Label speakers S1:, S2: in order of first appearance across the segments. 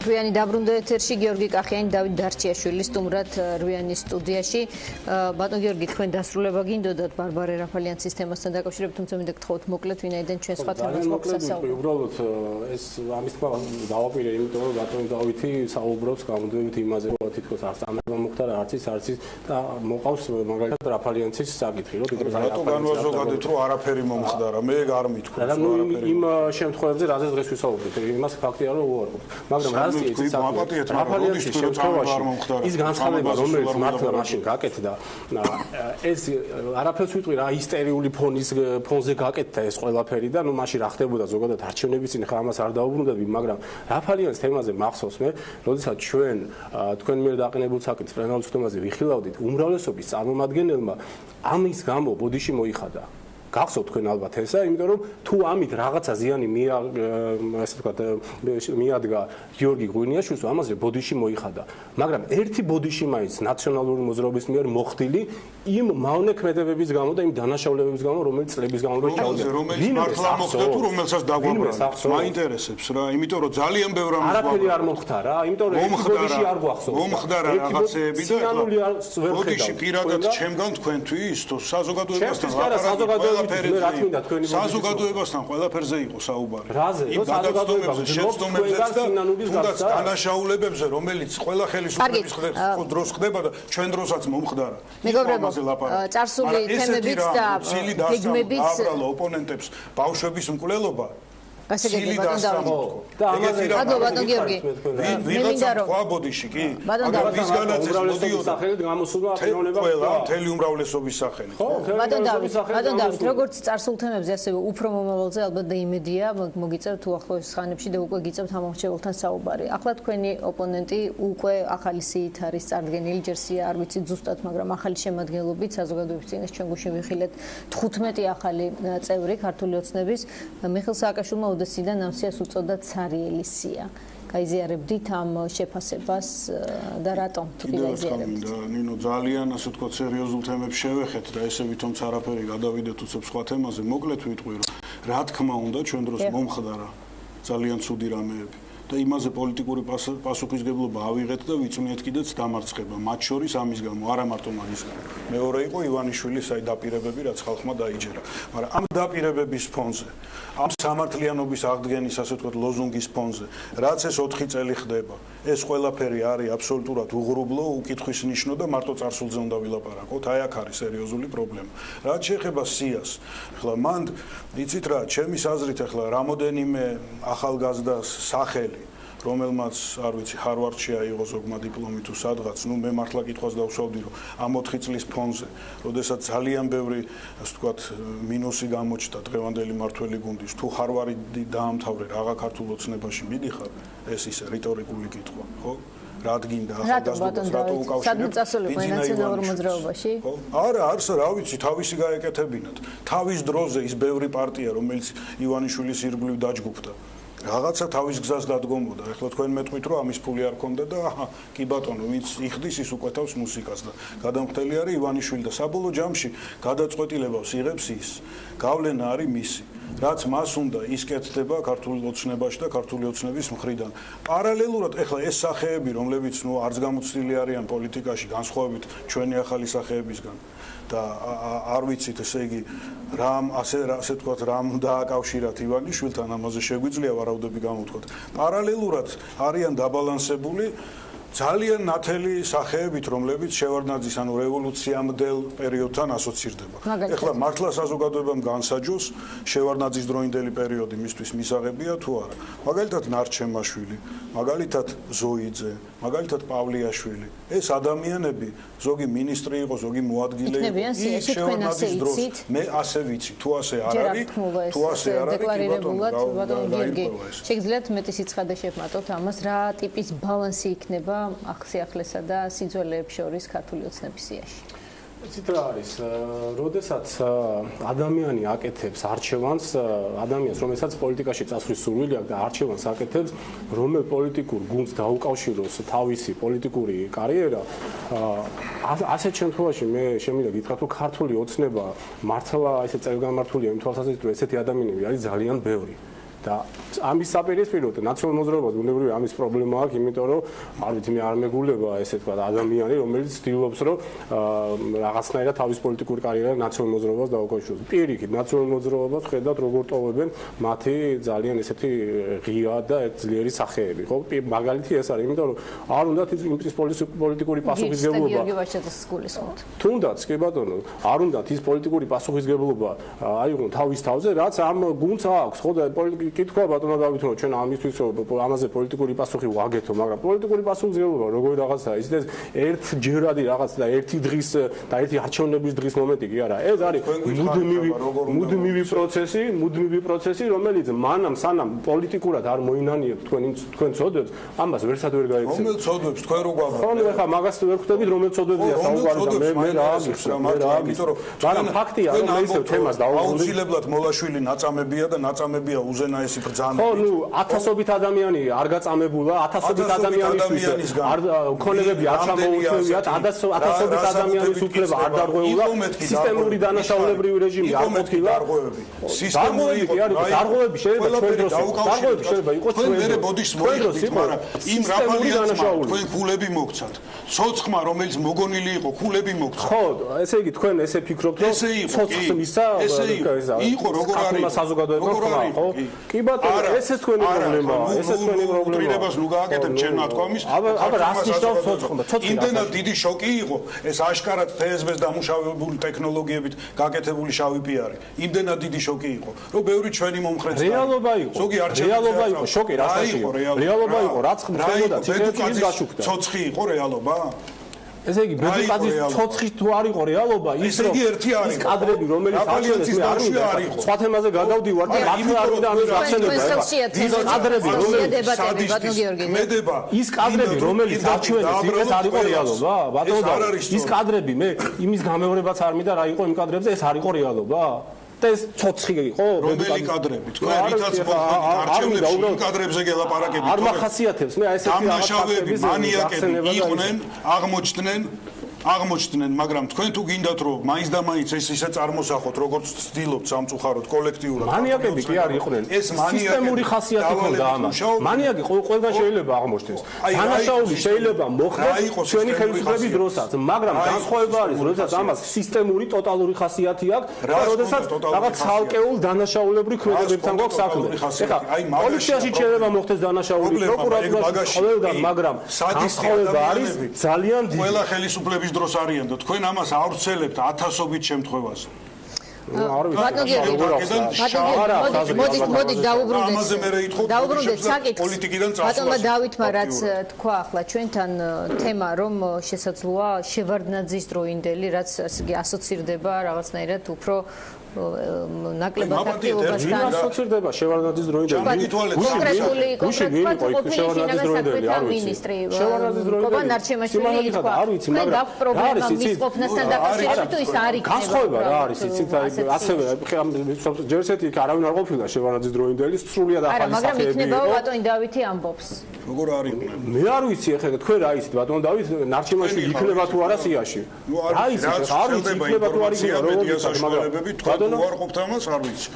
S1: რვიანი დაბრუნდა ეთერში გიორგი კახიანი, დავით დარჩიაშვილი სტუმრად რვიანის სტუდიაში. ბატონ გიორგი, თქვენ დასრულება გინდოდათ ბარბარე რაფალიანცის თემასთან დაკავშირებით, თუმცა მინდა გთხოვოთ მოკლედ, ვინაიდან ჩვენ სხვა თემას მოგსასაუბრებთ.
S2: უბრალოდ ეს ამის თქმა დავაპირე, იმიტომ რომ ბატონ დავითი საუბრობს გამოდებით იმაზე, რომ თითქოს არც ამება მოხდა რა არც ის და მოყავს მაგალითად რაფალიანცის საკითხი, რომ თვითონ
S3: რატო განვაზოგადეთ, რომ არაფერი მომხდარა, მე არ მითქვა.
S2: და იმ შემთხვევებზე, რაზეც დღეს ვისაუბრეთ, იმას ფაქტია რომ უარყოფ. მაგრამ რას იცით რაფალიანცის შემთხვევაში ის განცხადება, რომელიც მართლა მაშინ გაკეთდა, ეს არაფერს ვიტყვი რა ისტერიული ფონზე გაკეთდა ეს ყველაფერი და ნუ მაშინ რა ხდებოდა ზოგადად არჩევნების წინ ხა ამას არ დაუბრუნდები, მაგრამ რაფალიანის თემაზე მახსოვს მე, როდესაც ჩვენ თქვენ მიერ დაყენებულ საკითხს პლენარულ ცდომაზე ვიხილავდით, უმრავლესობის წარმომადგენელმა ამის გამო ბოდიში მოიხადა. გახსოვთ თქვენ ალბათ ესა, იმიტომ რომ თუ ამით რაღაცა ზიანი ასე ვთქვათ მიადგა გიორგი ღვინიაშვილს, ამაზე ბოდიში მოიხადა. მაგრამ ერთი ბოდიში მაინც ნაციონალური მოძრაობის მიერ მოხდილი იმ მავნექმედებების გამო და იმ დანაშაულებების გამო, რომელიც წლების განმავლობაში ჩავიდა.
S3: რომელიც მართლა მოხდა თუ რომელსაც დაგვაბრალეთ. მაინტერესებს რა, იმიტომ რომ ძალიან ბევრ ამას
S2: არაფერი არ მოხდა რა, იმიტომ რომ ერთი ბოდიში არ გვახსოვს.
S3: მომხდარა რაღაცეები და ბოდიში პირადად ჩემგან თქვენთვის, თუ საზოგადოებასთან ლაპარაკი საზოგადოებასთან ყველაფერზე იყო საუბარი. იმ გადაცდომებზე, შეცდომებზე და თუნდაც დანაშაულებებზე, რომელიც ყველა ხელისუფლების დროს ხდება და ჩვენ დროსაც მომხდარა.
S1: მეგობრებო, წარსული თემებიც და გეგმებიც
S3: აბრალა ოპონენტებს ბავშვების მკვლელობა.
S1: გასაგებია და ამაზე ბატონ გიორგი
S3: ვიღაცა თქვა ბოდიში კი მაგრამ ვის განაცხადა მოდიოდა
S2: სახელით გამოსულმა პიროვნება
S3: მთელი უმრავლესობის სახელით
S1: ბატონ დავით როგორც წარსულ თემებზე ასევე უფრო მომავალზე ალბათ და იმედია მოგიწევთ თუ ახლოს ხანებში და უკვე გიწევთ ამორჩეულთან საუბარი. ახლა თქვენი ოპონენტი უკვე ახალი სიით არის წარდგენილი, ჯერსია არ ვიცი ზუსტად, მაგრამ ახალი შემადგენლობით საზოგადოების წინაშე ჩვენ გუშინ ვიხილეთ 15 ახალი წევრი ქართული ოცნების. მიხეილ სააკაშვილმა ოდესიდან ამ სიას უწოდა ცარიელი სია. გაიზიარებდით ამ შეფასებას და რატომ გაიზიარებდით?
S3: ნინო ძალიან ასე ვთქვათ სერიოზულ თემებს შევეხეთ და ესე ვითომც არაფერი გადავიდეთ უცებ სხვა თემაზე. მოკლედ ვიტყვი რომ რა თქმა უნდა ჩვენ დროს მომხდარა ძალიან ცუდი რამეები. და იმაზე პოლიტიკური პასუხისგებლობა ავიღეთ და ვიწვნიეთ კიდეც დამარცხება. მათ შორის ამის გამო, არა მარტო მაგის გამო. მეორე იყო ივანიშვილის აი დაპირებები, რაც ხალხმა დაიჯერა. მაგრამ ამ დაპირებების ფონზე, ამ სამართლიანობის აღდგენის ასე ვთქვათ ლოზუნგის ფონზე, რაც ეს 4 წელი ხდება, ეს ყველაფერი არის აბსოლუტურად უღრუბლო, უკითხვის ნიშნო და მარტო წარსულზე უნდა ვილაპარაკოთ. აი აქ არის სერიოზული პრობლემა. რაც შეეხება სიას, ახლა მანდ იცით რა, ჩემის აზრით ახლა რამოდენიმე ახალგაზრდას სახელი რომელმაც არ ვიცი ჰარვარდში აიღო ზოგმა დიპლომი თუ სადღაც, ნუ მე მართლა კითხვას დავსვავდი რომ ამ 4 წლის ფონზე, როდესაც ძალიან ბევრი ასე ვთქვათ მინუსი გამოჩნდა დღევანდელი მართველი გუნდის, თუ ჰარვარდი დაამთავრე რაღაც ქართულ ოცნებაში მიდიხარ, ეს ისე რიტორიკული კითხვა, ხო? რად გინდა ახალგაზრდობას რატო უკავშირებ
S1: ნაციონალურ მოძრაობაში?
S3: არა, არც რა ვიცი, თავისი გაეკეთებინათ. თავის დროზე ის ბევრი პარტია, რომელიც ივანიშვილის ირგვლივ დაჯგუფდა. რაღაცა თავის გზას დადგომოდა. ახლა თქვენ მეტყვით რომ ამის ფული არ ქონდა და აჰა, კი ბატონო, ვინც იხდის ის უკვეთავს მუსიკას და გადამხდელი არის ივანიშვილი და საბოლოო ჯამში გადაწყვეტილებას იღებს ის. გავლენა არის მისი. რაც მას უნდა ის კეთდება ქართული ოცნებაში და ქართული ოცნების მხრიდან. პარალელურად ახლა ეს სახეები, რომლებიც ნუ არც გამოცდილი არიან პოლიტიკაში, განსხვავებით ჩვენი ახალი სახეებისგან და არ ვიცით ესე იგი რამ ასე თქვათ რამ დააკავშირათ ივანიშვილთან ამაზე შეგვიძლია ვარაუდები გამოთქვათ. პარალელურად არიან დაბალანსებული ძალიან ნათელი სახეებით, რომლებიც შევარდნაძის ანუ რევოლუციამდელ პერიოდთან ასოცირდება. ეხლა მართლა საზოგადოებამ განსაჯოს შევარდნაძის დროინდელი პერიოდი მისთვის მისაღებია თუ არა. მაგალითად ნარჩემაშვილი, მაგალითად ზოიძე, მაგალითად პავლიაშვილი. ეს ადამიანები, ზოგი მინისტრი იყო, ზოგი მოადგილე იყო. შევარდნაძის დროს მე ასე ვიცი, თუ ასე არ არის, თუ ასე არ არის,
S1: ბატონ გიორგი, შეგიძლიათ მეტი სიცხადე შევმატოთ ამას, რა ტიპის ბალანსი იქნება ახსიახლესა და სიძველეებს შორის ქართული ოცნების სიაში.
S2: იცით რა არის, როდესაც ადამიანი აკეთებს არჩევანს, ადამიანს, რომელსაც პოლიტიკაში წასვლის სურვილი აქვს და არჩევანს აკეთებს, რომელ პოლიტიკურ გუნდს დაუკავშიროს თავისი პოლიტიკური კარიერა, ასეთ შემთხვევაში მე შემიძლია გითხრათ, რომ ქართული ოცნება მართლა ესე წელგამართულია იმ თვალსაზრისით, რომ ესეთი ადამიანები არის ძალიან ბევრი. და ამის საპირისპიროდ ნაციონალურ მოძრაობას უნებრივია ამის პრობლემა აქვს, იმიტომ რომ არ ვიცი მე არ მეგულება ესე თქვა ადამიანი, რომელიც ცდილობს რომ რაღაცნაირად თავის პოლიტიკური კარიერა ნაციონალურ მოძრაობას დაუკავშიროს. პირიქით, ნაციონალურ მოძრაობას ხედავთ როგორ ტოვებენ მათი ძალიან ესეთი ღია და ძლიერი სახეები, ხო? მაგალითი ეს არის, იმიტომ რომ არ უნდათ ის პოლიტიკური პასუხისმგებლობა.
S1: გიორგი ვაჩაძეს გულისხმობთ.
S2: თუნდაც კი ბატონო, არ უნდათ ის პოლიტიკური პასუხისმგებლობა აიღონ თავის თავზე, რაც ამ გუნდს აქვს, ხო და კითხვა ბატონო დავითო, ჩვენ ამისთვის ამაზე პოლიტიკური პასუხი ვაგეთო, მაგრამ პოლიტიკური პასუხისმგებლობა როგორი რაღაცაა, ის ერთჯერადი რაღაც და ერთი დღის და ერთი არჩევნების დღის მომენტი კი არა. ეს არის მუდმივი პროცესი, რომელიც მანამ სანამ პოლიტიკურად არ მოინანიებთ თქვენ ცოდვებს, ამას ვერსად ვერ გაიქცევთ.
S3: რომელ ცოდვებს თქვენ რო გვაქვს?
S2: ხო, ეხლა მაგას ვერ ხვდებით, რომელ ცოდვებია საუბარი და მე რა ამიხსნა, მაგრამ ფაქტია, რომ მე ისევ თემას დავუბრუნდი.
S3: აუცილებლად მოლაშვილი ნაწამებია და ნაწამებია უზენაესი ბრძანებით.
S2: ხო, ნუ ათასობით ადამიანი არ გაწამებულა, ათასობით ადამიანისთვის არ ქონებები არ ჩამოუჩვევიათ, ათასობით ადამიანის უფლება არ დარღვეულა, სისტემური დანაშაულებრივი რეჟიმი არ ყოფილა.
S3: სისტემური
S2: დარღვევები შეიძლება ჩვენ დროს დარღვევები შეიძლება იყოს ჩვენ
S3: მე ბოდიშს მოიხდით, მაგრამ იმ რაფალიანსმა თქვენ ქულები მოგცათ. ცოცხმა რომელიც მოგონილი იყო, ქულები მოგცათ.
S2: ხო, ესე იგი თქვენ ესე ფიქრობთ, რომ ცოცხს მისცა
S3: იყო როგორ არის
S2: საზოგადოება ხო? კი ბატონო, ესეც თქვენი პრობლემაა, ესეც თქვენი პრობლემაა.
S3: პრინებას ნუ გააკეთებ ჩვენ ნათქვამის.
S2: აბა რას ნიშნავს ცოცხლობა?
S3: იმდენად დიდი შოკი იყო, ეს აშკარად ფსბ-ს დამუშავებული ტექნოლოგიებით გაკეთებული შავი პიარი. იმდენად დიდი შოკი იყო, რომ ბევრი ჩვენი მომხრეც
S2: რეალობა იყო. რეალობა იყო, შოკი რა იყო? რეალობა იყო, რაც ხმებოდა ციგნებში გაშუქდა.
S3: ცოცხი იყო რეალობა?
S2: ესე იგი ბედუკაძის ცოცხი თუ არ იყო რეალობა, ის რომ ის კადრები რომელიც აღშენეს მე არ მინდა სხვა თემაზე გადავდივარ და მართლა არ მინდა ამის გახსენება. ის კადრები რომელიც აღჩვენეს ის არ იყო რეალობა? ბატონო, ის კადრები მე იმის გამეორებაც არ მინდა რა იყო იმ კადრებზე, ეს არ იყო რეალობა? ეს ცოცხი იყო
S3: რომელი კადრები თქვენ რითაც მოხდით არჩევნებში იმ კადრებზე გელაპარაკებით
S2: არ მახასიათებს მე ესეთი
S3: დამნაშავეები მანიაკები იყვნენ აღმოჩნდნენ, მაგრამ თქვენ თუ გინდათ რომ მაინც და მაინც ეს ისე წარმოსახოთ როგორც ცდილობთ სამწუხაროდ კოლექტიურად
S2: მანიაკები კი არ იყვნენ ეს სისტემური ხასიათი ქონდა ამას მანიაკი ყველგან შეიძლება აღმოჩნდეს დანაშაული შეიძლება მოხდეს ჩვენი ხელისუფლების დროსაც მაგრამ განსხვავება არის როდესაც ამას სისტემური ტოტალური ხასიათი აქვს და როდესაც რაღაც ცალკეულ დანაშაულებრივ ქმედებებთან გვაქვს საქმე ეხლა პოლიციაში შეიძლება მოხდეს დანაშაული პროკურატურაში ყველგან მაგრამ განსხვავება არის ძალიან დიდი
S3: ყველა ხელისუფლების დროს არიან და თქვენ ამას ავრცელებთ ათასობით შემთხვევაზე.
S1: მოდი დაუბრუნდეთ საკითხს. ბატონმა დავითმა რაც თქვა ახლა ჩვენთან თემა რომ შესაძლოა შევარდნაძის დროინდელი რაც ასოცირდება რაღაცნაირად უფრო ნაკლებად აქტიობასთან
S2: ასოცირდება შევარდნაძის დროინდელი
S1: კონკრეტული შევარდნაძის დროინდელი არ ვიცი შევარდნაძის დროინდელი ნარჩემაშვილი ითქვა
S2: არ ვიცი მაგრამ
S1: პრობლემა მის ყოფნასთან დაკავშირებით თუ ის არ იქნება
S2: განსხვავება რა არის იცით ასევე ჯერსეთი არავინ არ ყოფილა შევარდნაძის დროინდელი სრულიად ახალი სახეები
S1: მაგრამ იქნება ბატონი დავითი ამბობს
S3: როგორ არის
S2: მე არ ვიცი ეხლა თქვენ რა იცით ბატონ დავით ნარჩემაშვილი იქნება თუ არა სიაში რა იცით არ ვიცი იქნება თუ არ იქნება
S3: მედია საშუალებები თქვენ უარყოფთ ამას არ ვიცი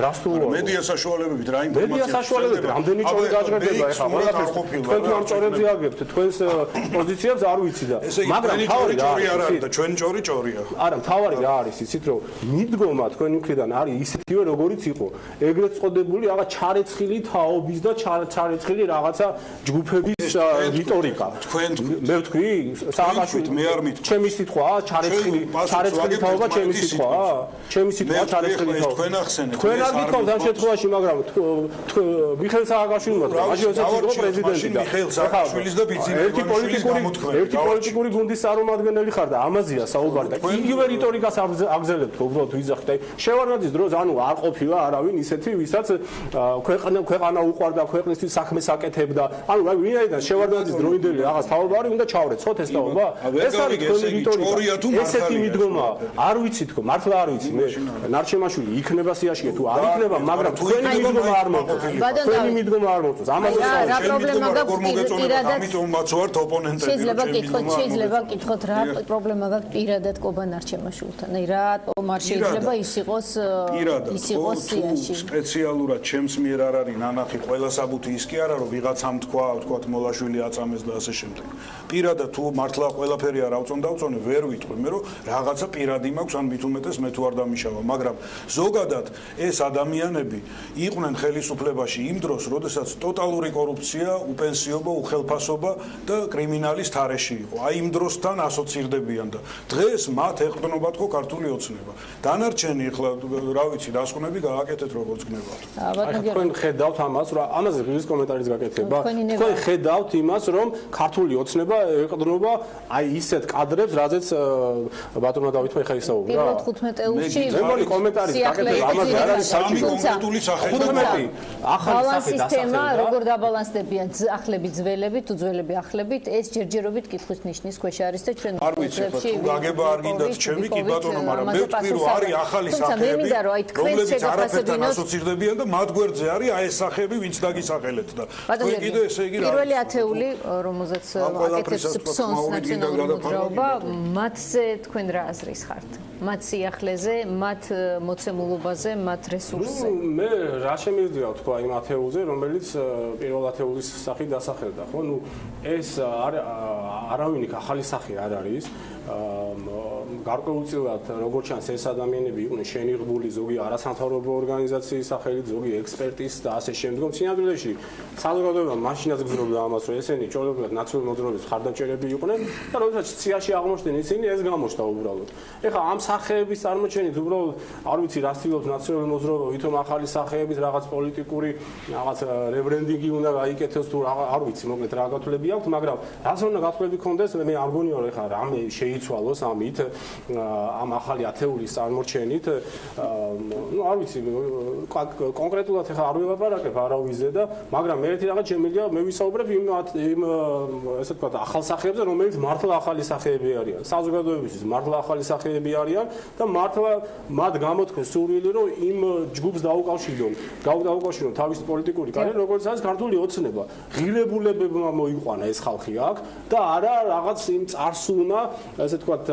S3: მედია საშუალებებით რა ინფორმაცია
S2: მედია საშუალებებით რამდენი ჭორი გაჟღერდება ეხლა ყველაფერს თქვენ თუ ამ ჭორებზე აგებთ თქვენს პოზიციებს არ ვიცი და მაგრამ თავი
S3: ჭორი არ არის და ჩვენი ჭორია
S2: არა თავი რა არის იცით რომ მიდგომა თქვენი მხრიდან არის ისეთივე როგორიც იყო ეგრეთ წოდებული რაღაც ჩარეცხილი თაობის და ჩარეცხილი რაღაცა ჯგუფების რიტორიკა მე ვთქვი სააღაშვილო
S3: მე არ მithქვი
S2: ჩემი სიტყვა ჩარეცხილი თაობა ჩემი სიტყვა ჩემი სიტყვა ჩარეცხილი
S3: თქვენ ახსენეთ
S2: თქვენ არ გითხავთ ამ შემთხვევაში მაგრამ მიხეილ სააღაშვილმა და მაჟიოსეც იყო პრეზიდენტი და
S3: მიხეილ სააღაშვილის და
S2: ერთი პოლიტიკური გუნდის წარმომადგენელი ხარ და ამაზეა საუბარი და იგივე რიტორიკას აგზელებთ უბრალოდ ვიზახით და შევარდნაძის დროს ანუ არ ყოფილა არავინ ისეთი ვისაც ქვეყანა უყვარდა ქვეყნისთვის საქმეს აკეთებდა ანუ ვინაიდან შევარდნაძის დროინდელი რაღაც თაობარი უნდა ჩავრეცოთ ეს თაობა ეს არის თქვენი რიტორიკა ესეთი მიდგომა არ ვიცი თქო მართლა არ ვიცი მე ნარჩემა ნარჩემაშვილი იქნება სიაშია თუ არ იქნება, მაგრამ თქვენი მიდგომა არ მოწონს. თქვენი მიდგომა არ მოწონს. ამაზე
S1: რა პრობლემა გაქვს პირადად?
S3: ამიტომ მაც ვართ ოპონენტები.
S1: შეიძლება გითხოთ რა პრობლემა გაქვს პირადად კობა ნარჩემაშვილთან. აი რატომ არ შეიძლება ის იყოს სიაში?
S3: სპეციალურად ჩემს მიერ არ არის ნანახი ყველა საბუთი ის კი არა რომ ვიღაცამ თქვა მოლაშვილი აწამეს და ასე შემდეგ. პირადად თუ მართლა ყველაფერი არ ავწონდავწონე ვერ ვიტყვი მე რომ რაღაცა პირადი მაქვს ან მით უმეტეს მე თუ არ დამიშავა, მაგრამ ზოგადად ეს ადამიანები იყვნენ ხელისუფლებაში იმ დროს, როდესაც ტოტალური კორუფცია, უპენსიობა, უხელფასობა და კრიმინალის თარეში იყო. აი იმ დროსთან ასოცირდებიან და დღეს მათ ეყრდნობათ ხო ქართული ოცნება. დანარჩენი ახლა რა ვიცი, დასკვნები გააკეთეთ როგორც გნებავთ.
S2: თქვენ ხედავთ ამას, რომ ამაზე ღირს კომენტარის გაკეთება. თქვენ ხედავთ იმას, რომ ქართული ოცნება ეყრდნობა აი ისეთ კადრებს, რაზეც ბატონმა დავითმა ეხა ისაუბრა.
S1: პირველ 15 წელში
S2: მემორი კომენტარის გაკეთება ამაზე არ არის
S3: სამი კონკრეტული სახელი.
S2: ახალი
S1: სისტემა როგორ დაბალანსდებიან ახლები ძველები თუ ძველები ახლებით, ეს ჯერჯერობით კითხვის ნიშნის ქვეშ არის და ჩვენ
S3: არ ვიცი, თუ გაგება არ გინდათ ჩემი კი ბატონო, მაგრამ მე ვთქვი რომ არის ახალი სახეები, რომლებიც არაფერთან ასოცირდებიან და მათ გვერდზე არის აი ეს სახეები, ვინც დაგისახელეთ და თქვენ კიდე ესე იგი რა.
S1: პირველი ათეული, რომელზეც აკეთებს ფსონს ნაციონალური მოძრაობა, მათზე თქვენ რა აზრის ხართ? მათ სიახლეზე, მათ მოცემულობაზე, მათ რესურსზე.
S2: მე რა შემიძლია თქვა იმ ათეულზე, რომელიც პირველ ათეულის სახით დასახელდა, ხო? ნუ ეს არავინ იქ ახალი სახე არ არის. გარკვეულწილად როგორც ჩანს ეს ადამიანები იყვნენ შენიღბული ზოგი არასამთავრობო ორგანიზაციის სახელით, ზოგი ექსპერტის და ასე შემდგომ. სინამდვილეში საზოგადოება მაშინაც გძნობდა ამას, რომ ესენი ჭორებად ნაციონალური მოძრაობის ხარდამჭერები იყვნენ და როდესაც სიაში აღმოჩნდნენ ისინი, ეს გამოჩნდა უბრალოდ. ეხლა ამ სახეების წარმოჩენით უბრალოდ არ ვიცი რა ცდილობს ნაციონალური მოძრაობა, ვითომ ახალი სახეების რაღაც პოლიტიკური რაღაც რებრენდინგი უნდა გაიკეთოს თუ არ ვიცი, მოკლედ რა გათვლები აქვს, მაგრამ რაც უნდა გათვლები ქონდეს, მე არ გონია რომ ეხლა რამე შეიცვალოს ამით ამ ახალი ათეულის წარმოჩენით. ნუ არ ვიცი, კონკრეტულად ეხლა არ ვილაპარაკებ არავისზე და მაგრამ მე ერთი რაღაც შემიძლია მე ვისაუბრებ იმ ესე ვთქვათ ახალ სახეებზე, რომელიც მართლა ახალი სახეები არიან. საზოგადოებისთვის მართლა ახალი სახეები არიან და მართლა მათ გამოთქვეს სურვილი რომ იმ ჯგუფს დაუკავშირონ თავის პოლიტიკური კარიერა, როგორც არის ქართული ოცნება. ღირებულებებმა მოიყვანა ეს ხალხი აქ და არა რაღაც იმ წარსულმა, ესე ვთქვათ,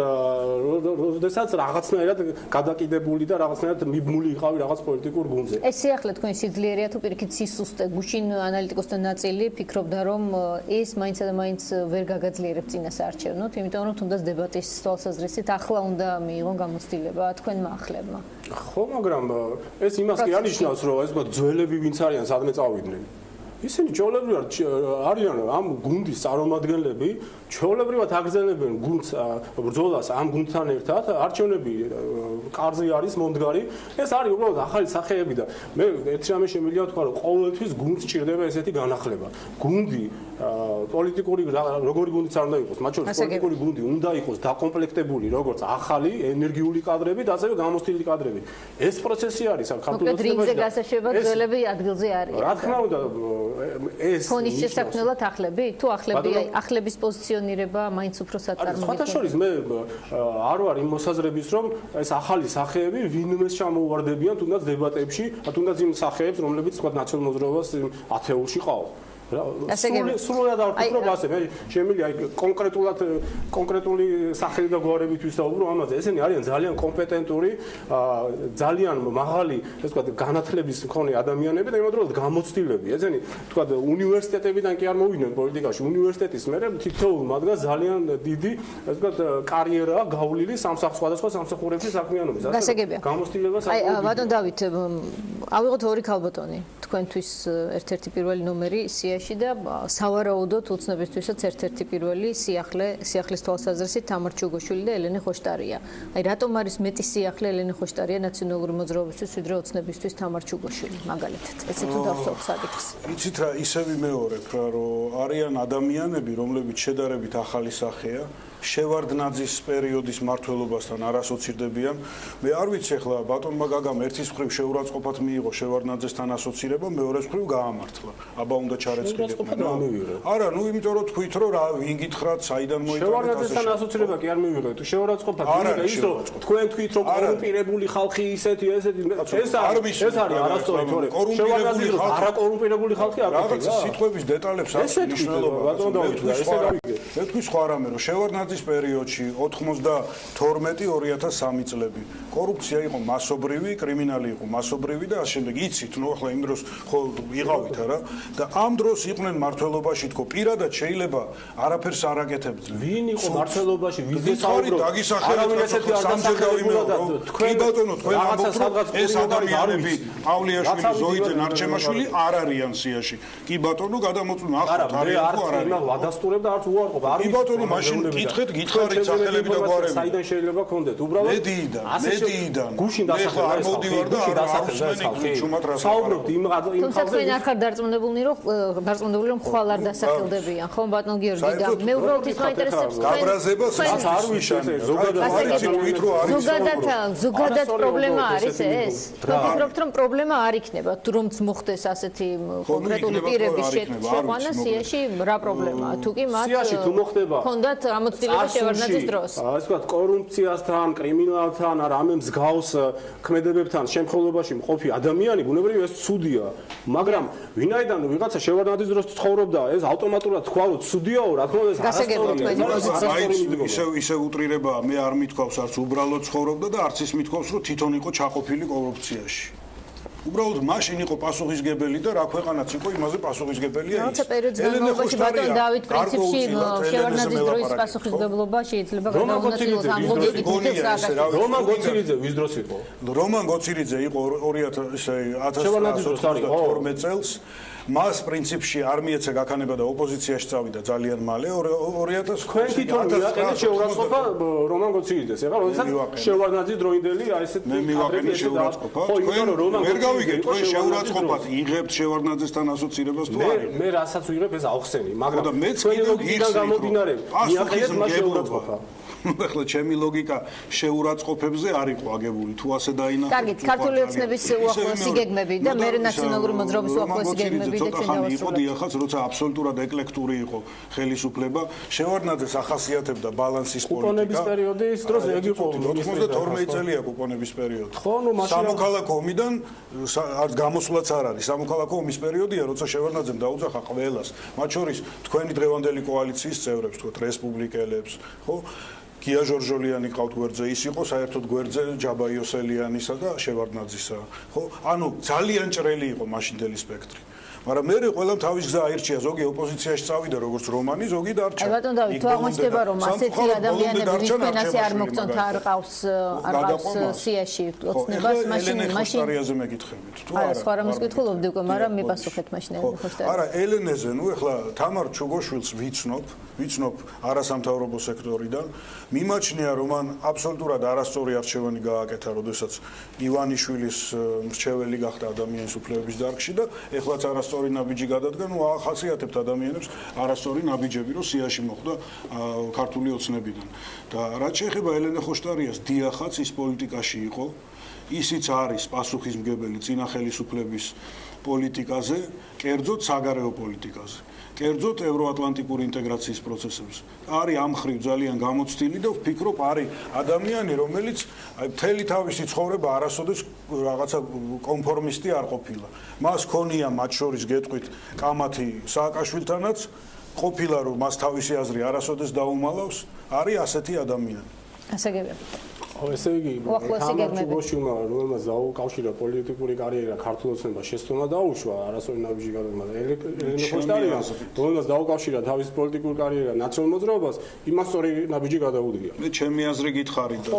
S2: როდესაც რაღაცნაირად გადაკიდებული და რაღაცნაირად მიბმული იყავი რაღაც პოლიტიკურ გუნდზე.
S1: ეს სიახლე თქვენ სიძლიერია თუ პირიქით სისუსტე? გუშინ ანალიტიკოსთა ნაწილი ფიქრობდა რომ ეს მაინცდა და მაინც ვერ გაგაძლიერებს წინასაარჩევნოთ, იმიტომ რომ თუნდაც დებატის თვალსაზრისით ახლა უნდა მიიღონ გამოცდილება თქვენმა ახლებმა.
S2: ხო, მაგრამ ეს იმას კი ანიშნავს, რომ ეს ძველები ვინც არიან, სადმე წავიდნენ. ისინი ჩვეულებრივად არიან ამ გუნდის წარმომადგენლები, ჩვეულებრივად აგრძელებენ გუნდს ბრძოლას ამ გუნდთან ერთად, არჩევნები კარზე არის მომდგარი. ეს არის უბრალოდ ახალი სახეები და მე ერთი რამე შემიძლია ვთქვა, რომ ყოველთვის გუნდს ჭირდება ესეთი განახლება. გუნდი პოლიტიკური როგორი გუნდიც არ უნდა იყოს, მათ შორის პოლიტიკური გუნდი უნდა იყოს დაკომპლექტებული როგორც ახალი ენერგიული კადრებით, ასევე გამოცდილი კადრებით. ეს პროცესი არის ამ ქართულ ოცნებაში.
S1: რიგზე გასაშება ძველები ადგილზე არიან.
S2: რა თქმა უნდა, ეს
S1: ფონის შესაქმნელად ახლები? თუ ახლების პოზიციონირება მაინც უფრო საწარმოებია.
S2: სხვათა შორის მე არ ვარ იმ მოსაზრების, რომ ეს ახალი სახეები ვინმეს ჩამოუვარდებიან თუნდაც დებატებში, თუნდაც იმ სახეებს, რომლებიც თქვა ნაციონალურ მოძრაობას ათეულში ყავს. სრულად არ ვფიქრობ ასე, მე შემიძლია კონკრეტული სახელი და გვარებით ვისაუბრო ამაზე. ესენი არიან ძალიან კომპეტენტური, ძალიან მაღალი, ესე ვთქვათ, განათლების მქონე ადამიანები და იმავდროულად გამოცდილები. ესენი, ვთქვათ, უნივერსიტეტებიდან კი არ მოვიდნენ პოლიტიკაში. უნივერსიტეტის მერე თითოეულ მათგანს ძალიან დიდი, ესე ვთქვათ, კარიერა გავლილი სხვადასხვა სამსახურებში საქმიანობის.
S1: გასაგებია.
S2: გამოცდილება
S1: აი, ბატონ დავით, ავიღოთ ორი ქალბატონი. თქვენთვის ერთ-ერთი პირველი ნომერი სიაში და სავარაუდოდ ოცნებისთვისაც ერთ-ერთი პირველი სიახლის თვალსაზრისით თამარ ჩუგოშვილი და ელენე ხოშტარია. აი რატომ არის მეტი სიახლე ელენე ხოშტარია ნაციონალური მოძრაობისთვის ვიდრე ოცნებისთვის თამარ ჩუგოშვილი მაგალითად. ესე თუ დავსვათ საკითხს.
S3: იცით რა, ისე ვიმეორებ რა, რომ არიან ადამიანები, რომლებიც შედარებით ახალი სახეა. შევარდნაძის პერიოდის მმართველობასთან არ ასოცირდებიან. მე არ ვიცი ახლა ბატონმა გაგამ ერთის მხრივ შეურაცხყოფად მიიღო შევარდნაძესთან ასოცირება, მეორეს მხრივ გაამართლა. აბა უნდა ჩარეცხილიყვნენ. არა, ნუ იმიტომ რომ თქვით რომ რა ვინ გითხრათ, საიდან მოიტანეთ
S2: შევარდნაძესთან ასოცირება კი არ მივიღეთ. შეურაცხყოფად მიიღე ის რომ თქვენ თქვით რომ კორუმპირებული ხალხი ისეთი ესეთი ეს არის არასწორი თორე შევარდნაძის რომ არაკორუმპირებული ხალხი არ არის.
S3: რაღაცა სიტყვების დეტალებს აქვს მნიშვნელობა. მე თქვი სხვა რამე რომ შევარდნაძის პერიოდში 92-2003 წლები კორუფცია იყო მასობრივი, კრიმინალი იყო მასობრივი და ასე შემდეგ. იცით, ნუ ახლა იმ დროს ხო იღავით არა და ამ დროს იყვნენ მართლობაში თქო პირადად შეიძლება არაფერს არ აკეთებდნენ.
S2: ვინ იყო მართლობაში? ვიზის
S3: საუბრობ? არავინ ესეთი არ დასახელებულა. თქვენ ბატონო, თქვენ ამბობთ რომ ეს ადამიანები პავლიაშვილი, ზოიდე, ნარჩემაშვილი არ არიან სიაში. კი ბატონო, გადამოწმუნა ახლა არიან თუ არ არიან?
S2: ვადასტურებ და არც უარყოფ.
S3: კი ბატონო, მაშინ კითხეთ, გითხარით სახელები და გვარები.
S2: საიდან შეიძლება გქონდეთ? უბრალოდ
S3: მედიიდან.
S2: გუშინ დასახელდა
S3: არ მოვდივარ და არ არუსმენი ჩუმად რას
S2: საუბრობთ იმ
S1: თუმცა თქვენ არ ხარ დარწმუნებული რომ ხვალ არ დასახელდებიან, ხო ბატონ გიორგი და მე უბრალოდ ის მაინტერესებს
S3: გაბრაზებას
S2: არ ვიშენ
S1: ზოგადად პრობლემა არის ეს? ვფიქრობთ რომ პრობლემა არ იქნება, რომც მოხდეს ასეთი კონკრეტული პირების შეყვანა სიაში, რა პრობლემაა? თუ კი მათ
S2: სიაში თუ მოხდება
S1: ჰქონდათ ამოცდილება შევარდნაძის დროს.
S2: ასე ვთქვათ, კორუფციასთან, კრიმინალთან, რამე მსგავს ქმედებებთან შემხოლობაში მყოფი ადამიანი ბუნებრივია ეს ცუდია, მაგრამ ვინაიდან ვიღაცა შევარდნაძის დროს ცხოვრობდა, ეს ავტომატურად თქვა რომ ცუდიაო, რა თქმა უნდა ეს
S3: არასწორია. ისე უტრირება მე არ მithქვავს არც უბრალოდ ცხოვრობდა და არც ის მithქვავს რომ თვითონ იყო ჩაყოფილი კორუფციაში. უბრალოდ მაშინ იყო პასუხისგებელი და რა ქვეყანაც იყო იმაზე პასუხისგებელია ის.
S1: რაცა პერიოდის განმავლობაში ბატონ დავით პრინციპში შევარდნაძის დროის პასუხისმგებლობა შეიძლება გადაუნაწილოს ამ ლოგიკით და
S2: რომან გოცილიძე ვის დროს იყო?
S3: რომან გოცილიძე იყო 2012 წელს. მას პრინციპში არ მიეცა გაქანება და ოპოზიციაში წავიდა ძალიან მალე 2000
S2: თქვენ თვითონ მიაყენეთ შეურაცხყოფა რომან გოცილიძეს ეხლა როდესაც შევარდნაძის დროინდელი აი ესეთ
S3: მე მივაყენე შეურაცხყოფა თქვენ ვერ გავიგეთ თქვენ შეურაცხყოფად იღებთ შევარდნაძესთან ასოცირებას თუ არა
S2: მე რასაც ვიღებ ეს ავხსენი მაგრამ
S3: მეც კიდევ
S2: გამომდინარე მიაყენეთ მას შეურაცხყოფა
S3: ახლა ჩემი ლოგიკა შეურაცხყოფებზე არ იყო აგებული თუ ასე დაინახეთ.
S1: კარგით, ქართული ოცნების უახლოესი გეგმები და მე ნაციონალური მოძრაობის უახლოესი გეგმები და ჩვენ
S3: დავასრულებთ. დიახაც, როცა აბსოლუტურად ეკლექტური იყო ხელისუფლება, შევარდნაძეს ახასიათებდა ბალანსის პოლიტიკა.
S2: კუპონების პერიოდის დროს ეგ იყო
S3: 92 წელია კუპონების პერიოდი.
S2: ხო, ნუ მაშინ
S3: სამოქალაქო ომიდან არც გამოსვლაც არ არის. სამოქალაქო ომის პერიოდია, როცა შევარდნაძემ დაუძახა ყველას, მათ შორის თქვენი დღევანდელი კოალიციის წევრებს, თქო, რესპუბლიკელებს, ხო? გია ჟორჟოლიანი ყავთ გვერდზე, ის იყო საერთოდ გვერდზე ჯაბა იოსელიანისა და შევარდნაძისა, ხო? ანუ ძალიან ჭრელი იყო მაშინდელი სპექტრი. მაგრამ მე ყველამ თავის გზა აირჩია, ზოგი ოპოზიციაში წავიდა როგორც რომანი, ზოგი დარჩა.
S1: აი ბატონ დავით, თუ აღმოჩნდება რომ ასეთი ადამიანები ვისკენ ასე არ მოგწონთ არ ყავს სიაში ოცნებას, მაშინ
S3: არიაზე მეკითხებით. თუ
S1: არა, სხვა რამეს კითხულობდი უკვე, მაგრამ მიპასუხეთ მაშინ ელენე ხოშტარი.
S3: არა, ელენეზე, ნუ ეხლა თამარ ჩუგოშვილს ვიცნობ არასამთავრობო სექტორიდან. მიმაჩნია რომ მან აბსოლუტურად არასწორი არჩევანი გააკეთა, როდესაც ივანიშვილის მრჩეველი გახდა ადამიანის უფლებების დარგში და ეხლაც არასწორი ნაბიჯი გადადგა, ნუ ახასიათებთ ადამიანებს არასწორი ნაბიჯები, რომ სიაში მოხდა ქართული ოცნებიდან. და რაც შეეხება ელენე ხოშტარიას, დიახაც ის პოლიტიკაში იყო, ისიც არის პასუხისმგებელი წინა ხელისუფლების პოლიტიკაზე, კერძოდ საგარეო პოლიტიკაზე. კერძოდ ევროატლანტიკური ინტეგრაციის პროცესებს. არის ამ ხრივ ძალიან გამოცდილი და ვფიქრობ, არის ადამიანი, რომელიც აი მთელი თავისი ცხოვრება არასოდეს რაღაცა კონფორმისტი არ ყოფილა. მას ქონია მათ შორის გეტყვით კამათი სააკაშვილთანაც, ყოფილა რომ მას თავისი აზრი არასოდეს დაუმალავს, არის ასეთი ადამიანი.
S1: ასე გებია.
S2: ესე იგი, თამარჩუბოშვილმა რომელმაც დაუკავშირა პოლიტიკური კარიერა ქართულ ოცნებას შეცდომა დაუშვა არასორი ნაბიჯი გადადგმა და ელენე ხოშტარიას რომელმაც დაუკავშირა თავის პოლიტიკურ კარიერა ნაციონალურ მოძრაობას იმას სწორი ნაბიჯი გადაუდრია.
S3: მე ჩემი აზრი გითხარით და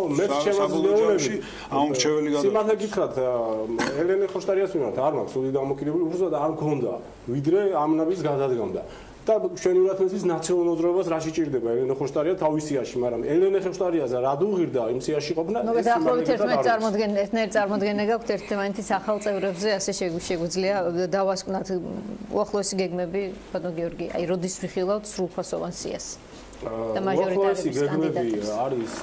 S2: საბოლოოში
S3: ამ მრჩეველი გადაუდრია.
S2: სიმართლე გითხრათ, ელენე ხოშტარიას მიმართ არ მაქვს სული დამოკიდებული, უბრალოდ არ მქონდა, ვიდრე ამ ნაბიჯს გადადგამდა. და ჩვენი ურათმენობის ნაციონალურ მოძრაობას რა შეჭირდება ელენე ხოშტარია თავის სიაში, მაგრამ ელენე ხოშტარიაზე რა დუღირდა იმ სიაში ყოფნა
S1: ეს დაახლოებით ერთნაირი წარმოდგენა გაქვთ ერთმანეთის ახალ წევრებზე, ასე შეგვიძლია დავასკვნათ უახლოესი გეგმები, ბატონ გიორგი, აი როდის ვიხილავთ სრულფასოვან სიას. და მაჟორიტარების
S2: კანდიდატები არის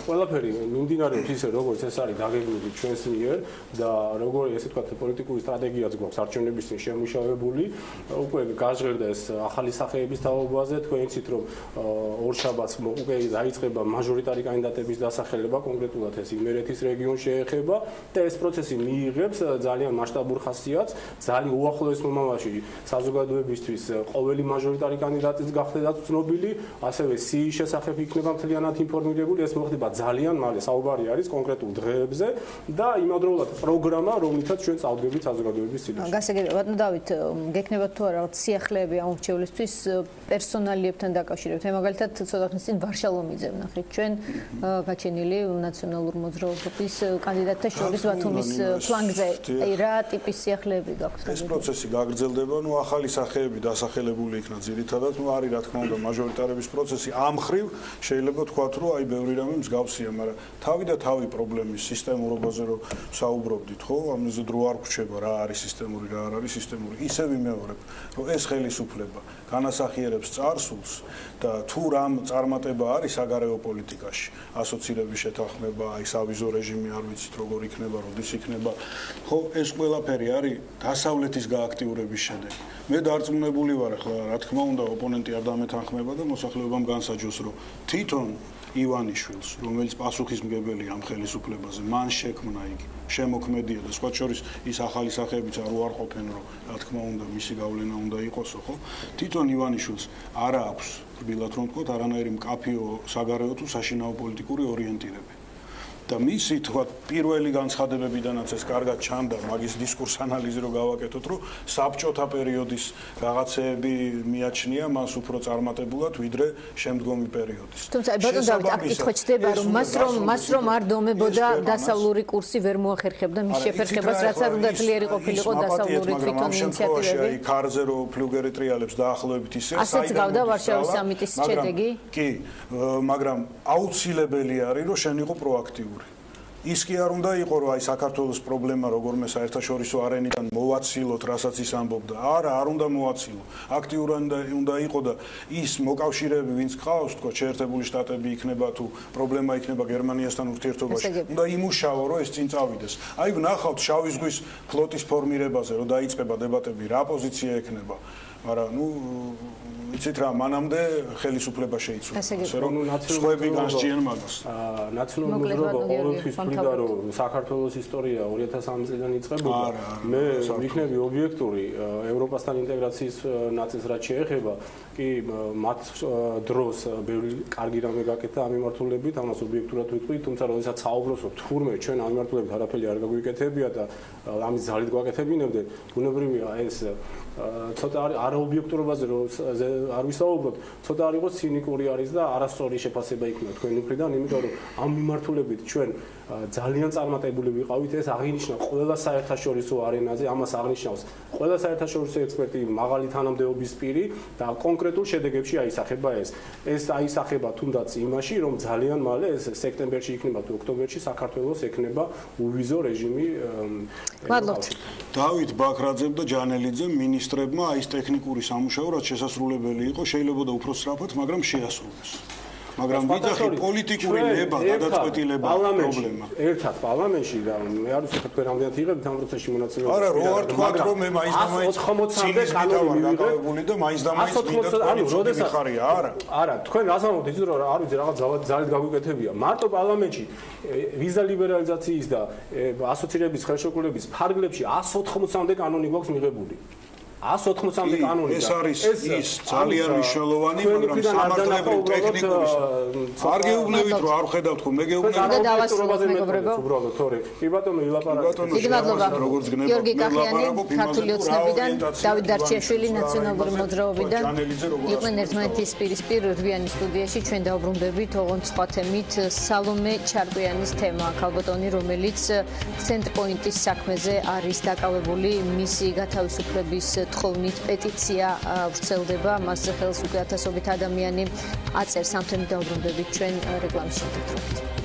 S2: ყველაფერი მიმდინარეობს ისე როგორც ეს არის დაგეგმილი ჩვენს მიერ და როგორ ესე ვთქვათ პოლიტიკური სტრატეგიაც გვაქვს არჩევნების წინ შემუშავებული უკვე გაჟღერდა ეს ახალი სახეების თაობაზე თქვენ იცით რომ ორშაბათს უკვე დაიწყება მაჟორიტარი კანდიდატების დასახელება კონკრეტულად ეს იმერეთის რეგიონს შეეხება და ეს პროცესი მიიღებს ძალიან მასშტაბურ ხასიათს ძალიან უახლოეს მომავალში საზოგადოებისთვის ყოველი მაჟორიტარი კანდიდატის გახდათ ცნობილი ასევე სიის შესახებ იქნება მთლიანად ინფორმირებული ეს მოხდება ძალიან მალე საუბარი არის კონკრეტულ დღეებზე და იმავდროულად პროგრამა რომლითაც ჩვენ წავდგებით საზოგადოების წინაშე.
S1: გასაგებია ბატონო დავით გექნება თუ არა რაღაც სიახლეები ამ მრჩევლისთვის პერსონალიებთან დაკავშირებით. მე მაგალითად ცოტა ხნის წინ ვარშალომიძე ვნახეთ ჩვენ გაჩენილი ნაციონალურ მოძრაობის კანდიდატთა შორის ბათუმის ფლანგზე. აი რა ტიპის სიახლეები გაქვთ?
S3: ეს პროცესი გაგრძელდება, ნუ ახალი სახეები დასახელებული იქნა ძირითადად, ნუ არის რა თქმა უნდა მაჟორიტარების პროცესი ამ ხრივ შეიძლება თქვათ რომ აი ბევრი რამე მსგავსია, მაგრამ თავი და თავი პრობლემის სისტემურობაზე რომ საუბრობდით, ხო? ამაზე დრო არ გვჩება რა არის სისტემური, რა არ არის სისტემური. ისე ვიმეორებ, რომ ეს ხელისუფლება განასახიერებს წარსულს და თუ რამ წარმატება არის საგარეო პოლიტიკაში, ასოცირების შეთანხმება, აი სავიზო რეჟიმი არ ვიცით როგორ იქნება, როდის იქნება, ხო, ეს ყველაფერი არის დასავლეთის გააქტიურების შედეგი. მე დარწმუნებული ვარ ახლა რა თქმა უნდა ოპონენტი არ დამეთანხმება და მოსახლეობამ განსაჯოს რომ თვითონ ივანიშვილს რომელიც პასუხისმგებელია ამ ხელისუფლებაზე მან შექმნა იგი შემოქმედია და სხვა შორის ის ახალი სახეებიც არ უარყოფენ რომ რა თქმა უნდა მისი გავლენა უნდა იყოსო ხო თვითონ ივანიშვილს არ აქვს რბილად რომ ვთქვათ არანაირი მკაფიო საგარეო თუ საშინაო პოლიტიკური ორიენტირება და მისი თქვა პირველი განცხადებებიდანაც ეს კარგად ჩანდა მაგის დისკურს ანალიზი რო გავაკეთოთ რომ საბჭოთა პერიოდის რაღაცეები მიაჩნია მას უფრო წარმატებულად ვიდრე შემდგომი პერიოდის.
S1: თუმცა ბატონო დავით აქ კითხვა ჩდება რომ მას რომ არ დომებოდა დასავლური კურსი ვერ მოახერხებდა მის შეფერხებას რაც არ უნდა ძლიერი ყოფილიყო დასავლური თვითონ ინიციატივები.
S3: აი ქარზე რო ფლუგერი ტრიალებს დაახლოებით ისე
S1: ასეც გავდა ვარშავის სამიტის შედეგი.
S3: კი, მაგრამ აუცილებელი არის რომ შენ იყო პროაქტიული ის კი არ უნდა იყო რომ აი საქართველოს პრობლემა როგორმე საერთაშორისო არენიდან მოვაცილოთ, რასაც ის ამბობდა. არა, არ უნდა მოვაცილო. აქტიურად უნდა იყო და ის მოკავშირეები, ვინც ყავს, თქო, შეერთებული შტატები იქნება თუ პრობლემა იქნება გერმანიასთან ურთიერთობაში. უნდა იმუშაო, რომ ეს წინ წავიდეს. აი ვნახავთ შავი ზღვის ფლოტის ფორმირებაზე, რომ დაიწყება დებატები, რა პოზიცია ექნება. მაგრამ ნუ იცით რა, მანამდე ხელისუფლება შეიცვალა. ასე რომ სხვები განსჯიან მაგას.
S2: ნაციონალური მოძრაობა ყოველთვის თვლიდა რომ საქართველოს ისტორია 2003 წლიდან იწყებოდა. მე ვიქნები ობიექტური ევროპასთან ინტეგრაციის ნაწილს რაც შეეხება, კი მათ დროს ბევრი კარგი რამე გაკეთა ამ მიმართულებით, ამას ობიექტურად ვიტყვი, თუმცა როდესაც საუბრობს რომ თურმე ჩვენ ამ მიმართულებით არაფერი არ გაგვიკეთებია და ამის ძალით გვაკეთებინებდნენ, ბუნებრივია ეს ცოტა არაობიექტურობაზე რომ არ ვისაუბროთ, ცოტა არ იყოს ცინიკური არის და არასწორი შეფასება იქნება თქვენი მხრიდან, იმიტომ რომ ამ მიმართულებით ჩვენ ძალიან წარმატებული ვიყავით, ეს აღინიშნა ყველა საერთაშორისო არენაზე, ამას აღნიშნავს ყველა საერთაშორისო ექსპერტი, მაღალი თანამდებობის პირი და კონკრეტულ შედეგებში აისახება ეს. ეს აისახება თუნდაც იმაში, რომ ძალიან მალე ეს სექტემბერში იქნება თუ ოქტომბერში საქართველოს ექნება უვიზო რეჟიმი.
S1: მადლობთ.
S3: დავით ბაქრაძემ და ჯანელიძემ მინისტრებმა აი ეს ტექნიკური სამუშაო რაც შესასრულებელი იყო, შეიძლება და უფრო სწრაფად, მაგრამ შეასრულეს. მაგრამ ვიძახი პოლიტიკური ნება გადაწყვეტილება პრობლემა.
S2: ერთად პარლამენტში და მე არ ვიცი თქვენ რამდენად იღებთ ამ პროცესში მონაწილეობას.
S3: არა, რო არ თქვათ რომ მე მაინც და მაინც
S2: 180-მდე კანონი მივიღეთ
S3: და მაინც და მაინც მიხარია, არა.
S2: არა, თქვენ რას ამბობთ იცით რომ არ ვიცი რაღაც ძალით გაგვიკეთებია. მარტო პარლამენტში ვიზა ლიბერალიზაციის და ასოცირების ხელშეკრულების ფარგლებში 180-მდე კანონი გვაქვს მიღებული. 180-მდე კანონი
S3: ეს არის ის ძალიან მნიშვნელოვანი, მაგრამ სამართლებრივ ტექნიკური არ გეუბნებით რომ არ ხედავთ ხო მე გეუბნებით
S2: უბრალოდ თორე კი ბატონო ილაპარაკეთ
S1: დიდი მადლობა გიორგი კახიანი ქართული ოცნებიდან დავით დარჩიაშვილი ნაციონალური მოძრაობიდან იყვნენ ერთმანეთის პირისპირ რვიანი სტუდიაში ჩვენ დავბრუნდებით ოღონდ სხვა თემით სალომე ჩარკვიანის თემა ქალბატონი რომელიც ცენტრპოინტის საქმეზე არის დაკავებული მისი გათავისუფლების თხოვნით პეტიცია ვრცელდება მასზე ხელს უკვე ათასობით ადამიანი აწერს ამ თემით დავბრუნდებით ჩვენ რეკლამის შემდეგ